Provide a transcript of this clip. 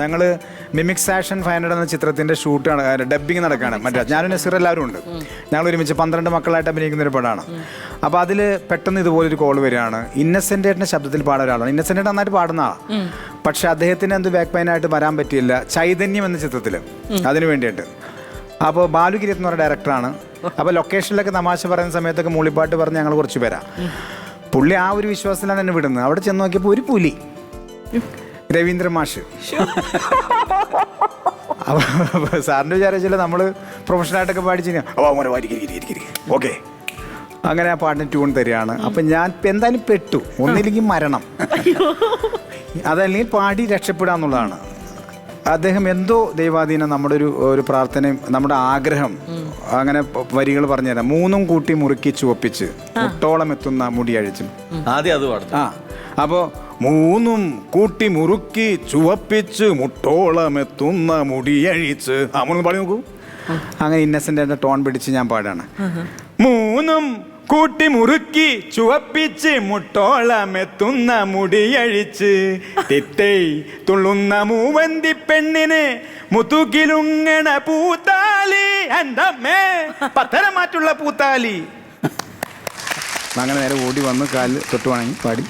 ഞങ്ങൾ mimics action 500 എന്ന ചിത്രത്തിൻ്റെ ഷൂട്ടാണ്, ഡബ്ബിങ് നടക്കുകയാണ്. മറ്റേ ഞാനും നസീർ എല്ലാവരും ഉണ്ട്. ഞങ്ങൾ ഒരുമിച്ച് 12 മക്കളായിട്ട് അഭിനയിക്കുന്ന ഒരു പടമാണ്. അപ്പോൾ അതിൽ പെട്ടെന്ന് ഇതുപോലൊരു കോൾ വരികയാണ്. ഇന്നസെൻ്റ് ഏട്ടൻ്റെ ശബ്ദത്തിൽ പാടുന്ന ഒരാളാണ്. ഇന്നസെൻ്റ് ഏട്ടൻ നന്നായിട്ട് പാടുന്ന ആളാണ്. പക്ഷേ അദ്ദേഹത്തിന് എന്ത് ബാക്ക് പെയിനായിട്ട് വരാൻ പറ്റിയില്ല. ചൈതന്യം എന്ന ചിത്രത്തിൽ അതിന് വേണ്ടിയിട്ട്. അപ്പോൾ ബാലുഗിരി എന്ന് പറഞ്ഞ ഡയറക്ടറാണ്. അപ്പോൾ ലൊക്കേഷനിലൊക്കെ തമാശ പറയുന്ന സമയത്തൊക്കെ മൂളിപ്പാട്ട് പറഞ്ഞ് ഞങ്ങൾ കുറച്ച് പേരാ. പുള്ളി ആ ഒരു വിശ്വാസത്തിലാണ് എന്നെ വിടുന്നത്. അവിടെ ചെന്ന് നോക്കിയപ്പോൾ ഒരു പുലി, രവീന്ദ്ര മാഷ്. അപ്പോൾ സാറിൻ്റെ വിചാരിച്ചില്ല നമ്മൾ പ്രൊഫഷണലായിട്ടൊക്കെ പാടിച്ചു ഓക്കെ. അങ്ങനെ ആ പാട്ടിന് ട്യൂൺ തരികയാണ്. അപ്പം ഞാൻ എന്തായാലും പെട്ടു. ഒന്നില്ലെങ്കിൽ മരണം, അതല്ലെങ്കിൽ പാടി രക്ഷപ്പെടുക എന്നുള്ളതാണ്. അദ്ദേഹം എന്തോ ദൈവാധീനം, നമ്മുടെ ഒരു പ്രാർത്ഥനയും നമ്മുടെ ആഗ്രഹം, അങ്ങനെ വരികൾ പറഞ്ഞുതരാം. മൂന്നും കൂട്ടി മുറുക്കി ചുവപ്പിച്ച് മുട്ടോളം എത്തുന്ന മുടി അഴിച്ചും. ആദ്യം അത് പാടും. അപ്പോൾ മൂന്നും കൂട്ടി മുറുക്കി ചുവപ്പിച്ച് മുട്ടോളം എത്തുന്ന മുടിയഴിച്ച് മൂന്നും പാടി നോക്കൂ. അങ്ങനെ ഇന്നസെൻ്റ് ടോൺ പിടിച്ച് ഞാൻ പാടാണ്. മൂന്നും കൂട്ടി മുറുക്കി ചുവപ്പിച്ച് മുട്ടോളം എത്തുന്ന മുടിയഴിച്ച് തിത്തൈ തുള്ളുന്ന മൂവന്തി പെണ്ണിന് മുതുകിലുങ്ങണ പൂത്താലി എന്തമ്മേ പത്തരമാറ്റുള്ള പൂത്താലി. അങ്ങനെ നേരെ ഓടി വന്ന് കാലിൽ തൊട്ടുവാണെങ്കിൽ പാടി.